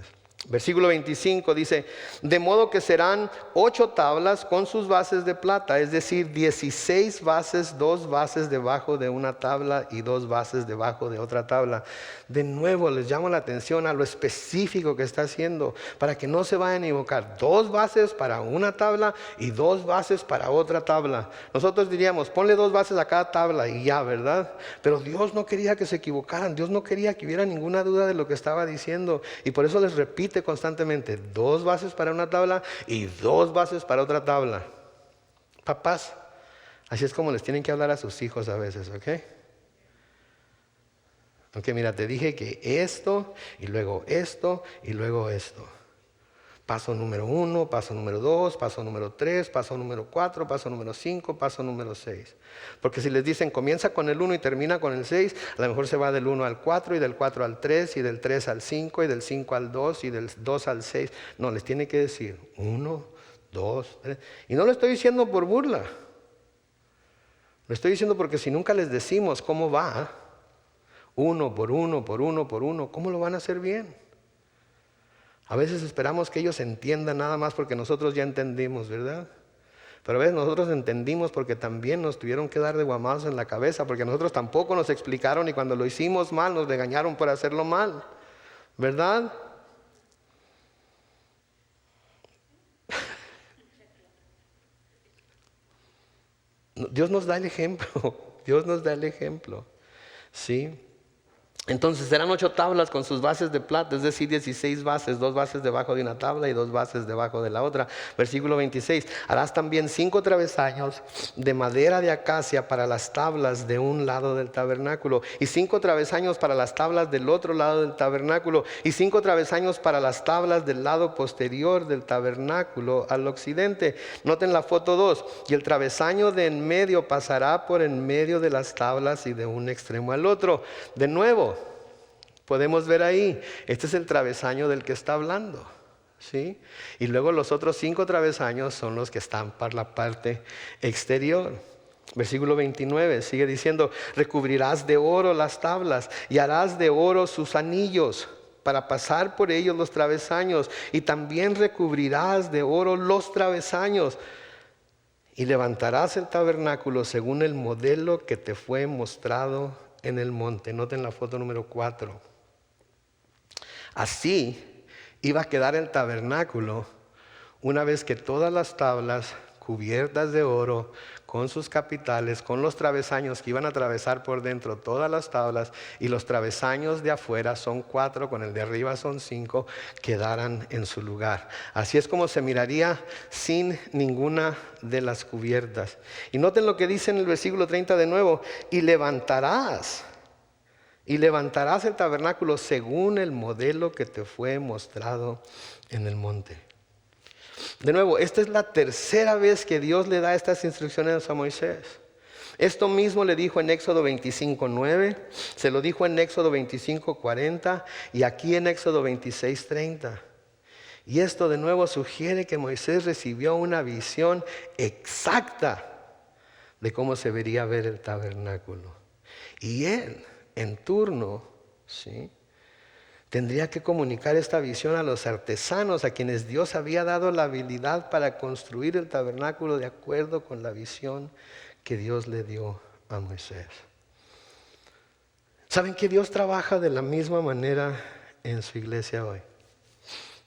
Versículo 25 dice: de modo que serán 8 tablas con sus bases de plata, es decir, 16 bases, 2 bases debajo de una tabla y 2 bases debajo de otra tabla. De nuevo les llamo la atención a lo específico que está haciendo, para que no se vayan a equivocar. 2 bases para una tabla y 2 bases para otra tabla. Nosotros diríamos, ponle 2 bases a cada tabla y ya, ¿verdad? Pero Dios no quería que se equivocaran. Dios no quería que hubiera ninguna duda de lo que estaba diciendo. Y por eso les repito constantemente: 2 bases para una tabla y 2 bases para otra tabla. Papás, así es como les tienen que hablar a sus hijos a veces, ¿ok? Ok, mira, te dije que esto y luego esto y luego esto. Paso número 1, paso número 2, paso número 3, paso número 4, paso número 5, paso número 6. Porque si les dicen comienza con el 1 y termina con el 6, a lo mejor se va del 1 al 4 y del 4 al 3 y del 3 al 5 y del 5 al 2 y del 2 al 6. No, les tiene que decir 1, 2, 3. Y no lo estoy diciendo por burla. Lo estoy diciendo porque si nunca les decimos cómo va, uno por uno, por uno, por uno, ¿cómo lo van a hacer bien? A veces esperamos que ellos entiendan nada más porque nosotros ya entendimos, ¿verdad? Pero a veces nosotros entendimos porque también nos tuvieron que dar de guamazos en la cabeza, porque nosotros tampoco nos explicaron y cuando lo hicimos mal nos regañaron por hacerlo mal, ¿verdad? Dios nos da el ejemplo, Dios nos da el ejemplo, ¿sí? Entonces serán 8 tablas con sus bases de plata, es decir, 16 bases, 2 bases debajo de una tabla y 2 bases debajo de la otra. Versículo 26, harás también 5 travesaños de madera de acacia para las tablas de un lado del tabernáculo, y 5 travesaños para las tablas del otro lado del tabernáculo, y 5 travesaños para las tablas del lado posterior del tabernáculo al occidente. Noten la foto 2, y el travesaño de en medio pasará por en medio de las tablas y de un extremo al otro. De nuevo, podemos ver ahí, este es el travesaño del que está hablando, ¿sí? Y luego los otros 5 travesaños son los que están para la parte exterior. Versículo 29 sigue diciendo, recubrirás de oro las tablas y harás de oro sus anillos para pasar por ellos los travesaños, y también recubrirás de oro los travesaños. Y levantarás el tabernáculo según el modelo que te fue mostrado en el monte. Noten la foto número 4. Así iba a quedar el tabernáculo una vez que todas las tablas cubiertas de oro, con sus capitales, con los travesaños que iban a atravesar por dentro todas las tablas, y los travesaños de afuera son 4, con el de arriba son 5, quedaran en su lugar. Así es como se miraría sin ninguna de las cubiertas. Y noten lo que dice en el versículo 30 de nuevo, y levantarás el tabernáculo según el modelo que te fue mostrado en el monte. De nuevo, esta es la tercera vez que Dios le da estas instrucciones a Moisés. Esto mismo le dijo en Éxodo 25:9, se lo dijo en Éxodo 25:40 y aquí en Éxodo 26:30. Y esto de nuevo sugiere que Moisés recibió una visión exacta de cómo se debería ver el tabernáculo. Y él, en turno, ¿sí?, tendría que comunicar esta visión a los artesanos, a quienes Dios había dado la habilidad para construir el tabernáculo de acuerdo con la visión que Dios le dio a Moisés. ¿Saben que Dios trabaja de la misma manera en su iglesia hoy?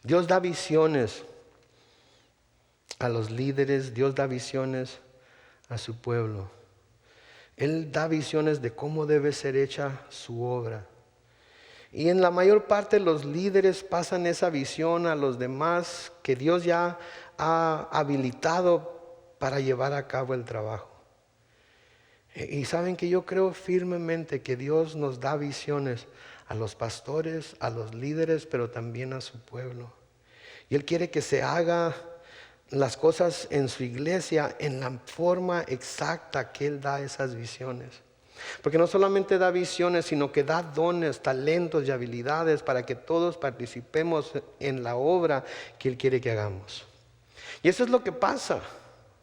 Dios da visiones a los líderes, Dios da visiones a su pueblo. Él da visiones de cómo debe ser hecha su obra. Y en la mayor parte los líderes pasan esa visión a los demás que Dios ya ha habilitado para llevar a cabo el trabajo. Y saben que yo creo firmemente que Dios nos da visiones a los pastores, a los líderes, pero también a su pueblo. Y Él quiere que se haga las cosas en su iglesia en la forma exacta que Él da esas visiones. Porque no solamente da visiones, sino que da dones, talentos y habilidades para que todos participemos en la obra que Él quiere que hagamos. Y eso es lo que pasa,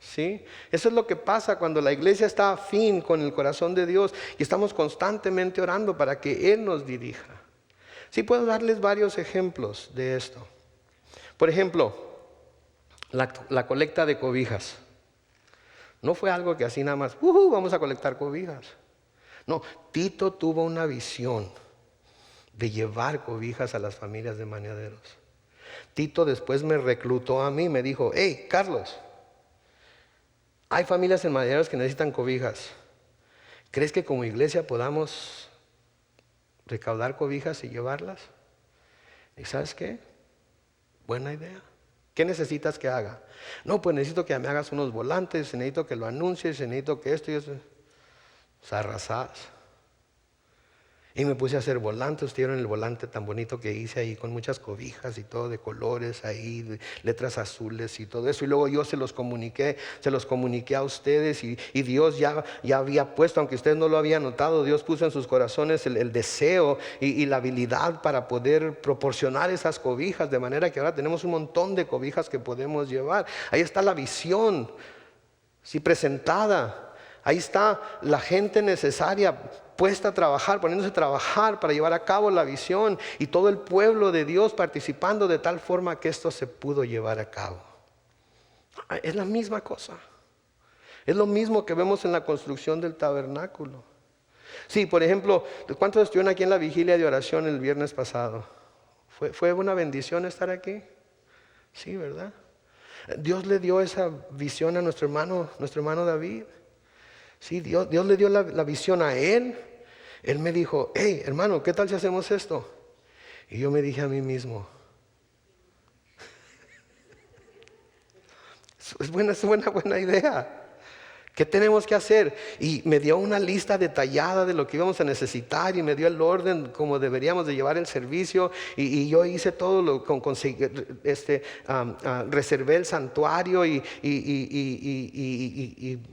¿sí? Eso es lo que pasa cuando la iglesia está afín con el corazón de Dios y estamos constantemente orando para que Él nos dirija. Sí, puedo darles varios ejemplos de esto. Por ejemplo, la colecta de cobijas. No fue algo que así nada más, vamos a colectar cobijas. No, Tito tuvo una visión de llevar cobijas a las familias de maneaderos. Tito después me reclutó a mí, me dijo, hey, Carlos, hay familias en maneaderos que necesitan cobijas. ¿Crees que como iglesia podamos recaudar cobijas y llevarlas? ¿Y sabes qué? Buena idea. ¿Qué necesitas que haga? No, pues necesito que me hagas unos volantes, necesito que lo anuncies, necesito que esto y eso. Arrasadas. Y me puse a hacer volantes. Ustedes vieron el volante tan bonito que hice ahí con muchas cobijas y todo de colores ahí, de letras azules y todo eso. Y luego yo se los comuniqué a ustedes y Dios ya había puesto, aunque ustedes no lo habían notado, Dios puso en sus corazones el deseo y la habilidad para poder proporcionar esas cobijas, de manera que ahora tenemos un montón de cobijas que podemos llevar. Ahí está la visión, sí, presentada. Ahí está la gente necesaria puesta a trabajar, poniéndose a trabajar para llevar a cabo la visión, y todo el pueblo de Dios participando de tal forma que esto se pudo llevar a cabo. Es la misma cosa. Es lo mismo que vemos en la construcción del tabernáculo. Sí, por ejemplo, ¿cuántos estuvieron aquí en la vigilia de oración el viernes pasado? ¿Fue una bendición estar aquí? Sí, ¿verdad? Dios le dio esa visión a nuestro hermano David. Sí, Dios le dio la visión a él. Él me dijo, hey, hermano, ¿qué tal si hacemos esto? Y yo me dije a mí mismo, es buena idea. ¿Qué tenemos que hacer? Y me dio una lista detallada de lo que íbamos a necesitar y me dio el orden como deberíamos de llevar el servicio, y yo hice todo reservé el santuario y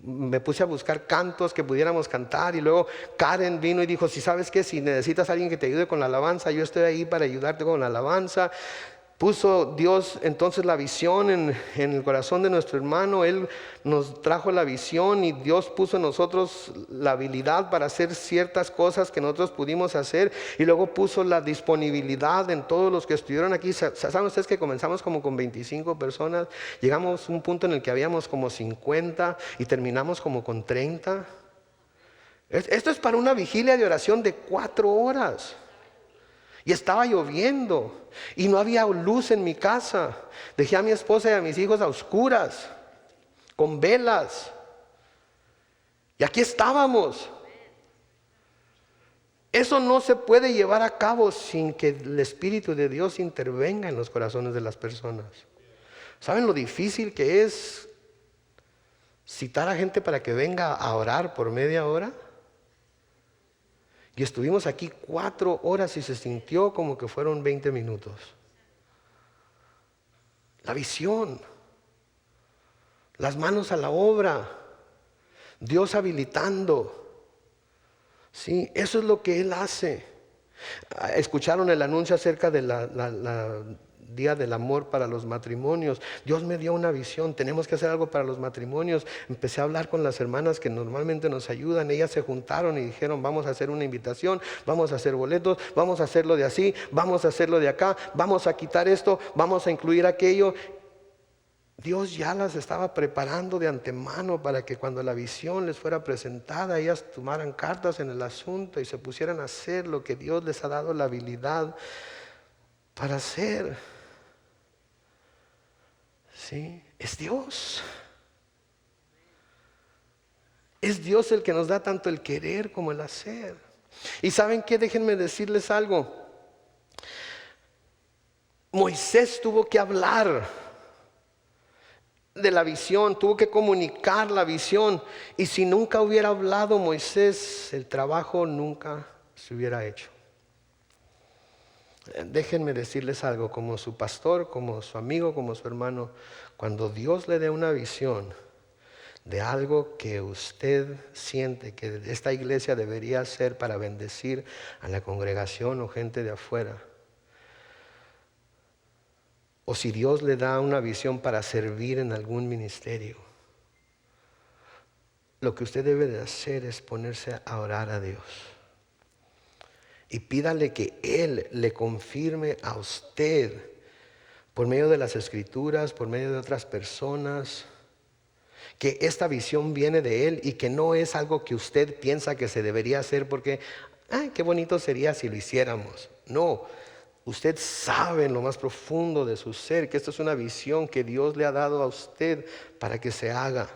me puse a buscar cantos que pudiéramos cantar, y luego Karen vino y dijo, si sabes que si necesitas a alguien que te ayude con la alabanza, yo estoy ahí para ayudarte con la alabanza. Puso Dios entonces la visión en el corazón de nuestro hermano. Él nos trajo la visión y Dios puso en nosotros la habilidad para hacer ciertas cosas que nosotros pudimos hacer, y luego puso la disponibilidad en todos los que estuvieron aquí. ¿Saben ustedes que comenzamos como con 25 personas? Llegamos a un punto en el que habíamos como 50 y terminamos como con 30. Esto es para una vigilia de oración de 4 horas. Y estaba lloviendo y no había luz en mi casa. Dejé a mi esposa y a mis hijos a oscuras, con velas. Y aquí estábamos. Eso no se puede llevar a cabo sin que el Espíritu de Dios intervenga en los corazones de las personas. ¿Saben lo difícil que es citar a gente para que venga a orar por media hora? Y estuvimos aquí 4 horas y se sintió como que fueron 20 minutos. La visión, las manos a la obra, Dios habilitando. Sí, eso es lo que Él hace. Escucharon el anuncio acerca de la Día del Amor para los matrimonios. Dios me dio una visión, tenemos que hacer algo para los matrimonios. Empecé a hablar con las hermanas que normalmente nos ayudan. Ellas se juntaron y dijeron, vamos a hacer una invitación, vamos a hacer boletos, vamos a hacerlo de así, vamos a hacerlo de acá, vamos a quitar esto, vamos a incluir aquello. Dios ya las estaba preparando de antemano para que cuando la visión les fuera presentada, ellas tomaran cartas en el asunto y se pusieran a hacer lo que Dios les ha dado la habilidad para hacer. Sí, es Dios. Es Dios el que nos da tanto el querer como el hacer. Y ¿saben qué? Déjenme decirles algo. Moisés tuvo que hablar de la visión, tuvo que comunicar la visión. Y si nunca hubiera hablado Moisés, el trabajo nunca se hubiera hecho. Déjenme decirles algo, como su pastor, como su amigo, como su hermano, cuando Dios le dé una visión de algo que usted siente que esta iglesia debería hacer para bendecir a la congregación o gente de afuera, o si Dios le da una visión para servir en algún ministerio, lo que usted debe de hacer es ponerse a orar a Dios. Y pídale que Él le confirme a usted, por medio de las Escrituras, por medio de otras personas, que esta visión viene de Él y que no es algo que usted piensa que se debería hacer porque, ay, qué bonito sería si lo hiciéramos. No, usted sabe en lo más profundo de su ser que esta es una visión que Dios le ha dado a usted para que se haga.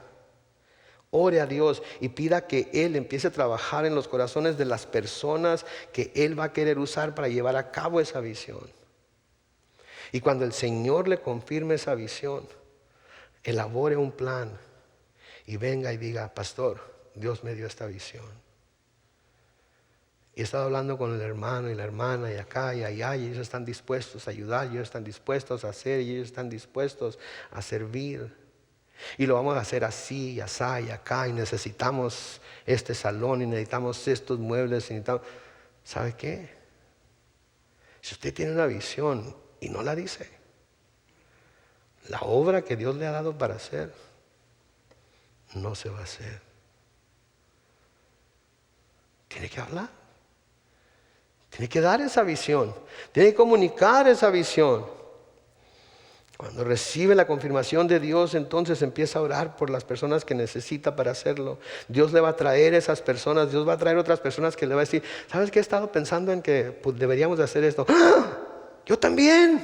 Ore a Dios y pida que Él empiece a trabajar en los corazones de las personas que Él va a querer usar para llevar a cabo esa visión. Y cuando el Señor le confirme esa visión, elabore un plan y venga y diga, pastor, Dios me dio esta visión. Y he estado hablando con el hermano y la hermana y acá y allá, y ellos están dispuestos a ayudar, y ellos están dispuestos a hacer, y ellos están dispuestos a servir. Y lo vamos a hacer así, y asá, y acá, y necesitamos este salón, y necesitamos estos muebles, y necesitamos... ¿Sabe qué? Si usted tiene una visión y no la dice, la obra que Dios le ha dado para hacer, no se va a hacer. Tiene que hablar. Tiene que dar esa visión. Tiene que comunicar esa visión. Cuando recibe la confirmación de Dios, entonces empieza a orar por las personas que necesita para hacerlo. Dios le va a traer esas personas. Dios va a traer otras personas que le va a decir, ¿sabes qué? He estado pensando en que pues, deberíamos de hacer esto. ¡Ah! Yo también.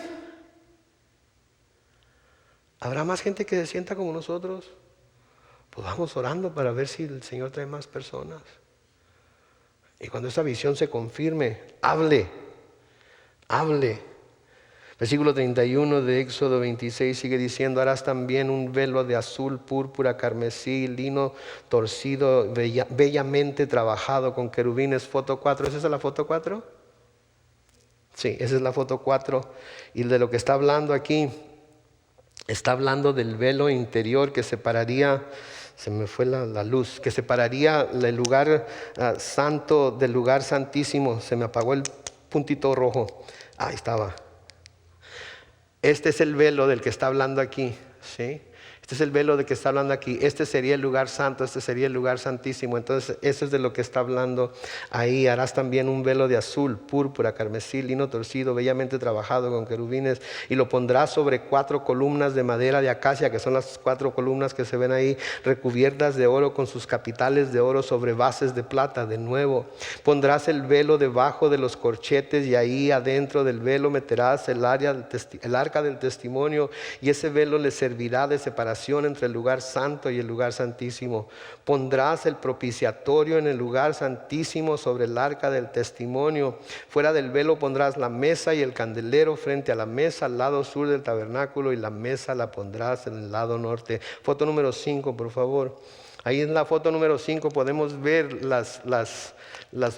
¿Habrá más gente que se sienta como nosotros? Pues vamos orando para ver si el Señor trae más personas. Y cuando esa visión se confirme, hable. Versículo 31 de Éxodo 26 sigue diciendo, harás también un velo de azul, púrpura, carmesí, lino torcido, bellamente trabajado con querubines. Foto 4, ¿esa es la foto 4? Sí, esa es la foto 4. Y de lo que está hablando aquí, está hablando del velo interior que separaría... Se me fue la luz, que separaría el lugar santo del lugar santísimo. Se me apagó el puntito rojo. Ahí estaba. Este es el velo del que está hablando aquí, ¿sí? Este es el velo del que está hablando aquí. Este sería el lugar santo, este sería el lugar santísimo. Entonces, eso es de lo que está hablando ahí. Harás también un velo de azul, púrpura, carmesí, lino torcido, bellamente trabajado con querubines. Y lo pondrás sobre 4 columnas de madera de acacia, que son las 4 columnas que se ven ahí, recubiertas de oro con sus capitales de oro sobre bases de plata. De nuevo, pondrás el velo debajo de los corchetes y ahí adentro del velo meterás el arca del testimonio, y ese velo le servirá de separación entre el lugar santo y el lugar santísimo. Pondrás el propiciatorio en el lugar santísimo sobre el arca del testimonio. Fuera del velo pondrás la mesa y el candelero frente a la mesa al lado sur del tabernáculo, y la mesa la pondrás en el lado norte. Foto número 5, por favor. Ahí en la foto número 5 podemos ver las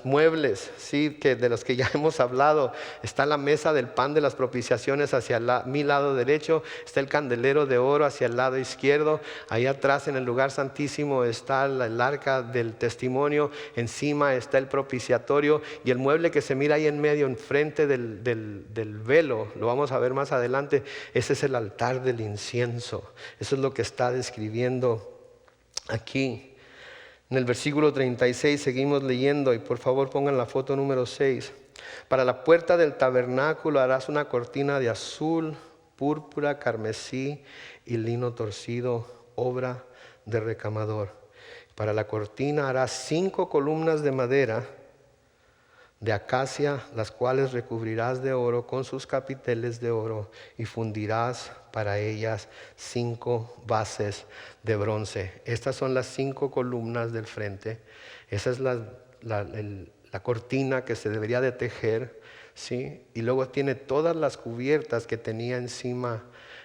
muebles, ¿sí? Que de los que ya hemos hablado. Está la mesa del pan de las propiciaciones hacia mi lado derecho. Está el candelero de oro hacia el lado izquierdo. Ahí atrás en el lugar santísimo está el arca del testimonio. Encima está el propiciatorio. Y el mueble que se mira ahí en medio, enfrente del velo, lo vamos a ver más adelante. Ese es el altar del incienso. Eso es lo que está describiendo aquí. En el versículo 36 seguimos leyendo, y por favor pongan la foto número 6. Para la puerta del tabernáculo harás una cortina de azul, púrpura, carmesí y lino torcido, obra de recamador. Para la cortina harás 5 columnas de madera de acacia, las cuales recubrirás de oro con sus capiteles de oro, y fundirás para ellas 5 bases de bronce. Estas son las 5 columnas del frente. Esa es la cortina que se debería de tejer, ¿sí? Y luego tiene todas las cubiertas que tenía encima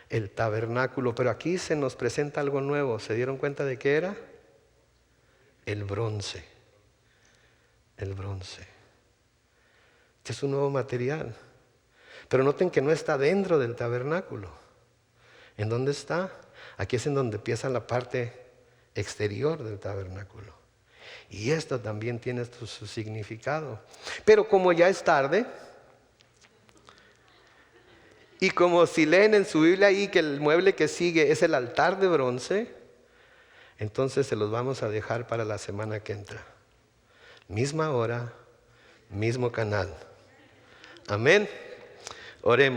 el tabernáculo. Pero aquí se nos presenta algo nuevo. ¿Se dieron cuenta de qué era? El bronce. El bronce. Este es un nuevo material. Pero noten que no está dentro del tabernáculo. ¿En dónde está? Aquí es en donde empieza la parte exterior del tabernáculo. Y esto también tiene su significado. Pero como ya es tarde, y como si leen en su Biblia ahí que el mueble que sigue es el altar de bronce, entonces se los vamos a dejar para la semana que entra. Misma hora, mismo canal. Amén. Oremos.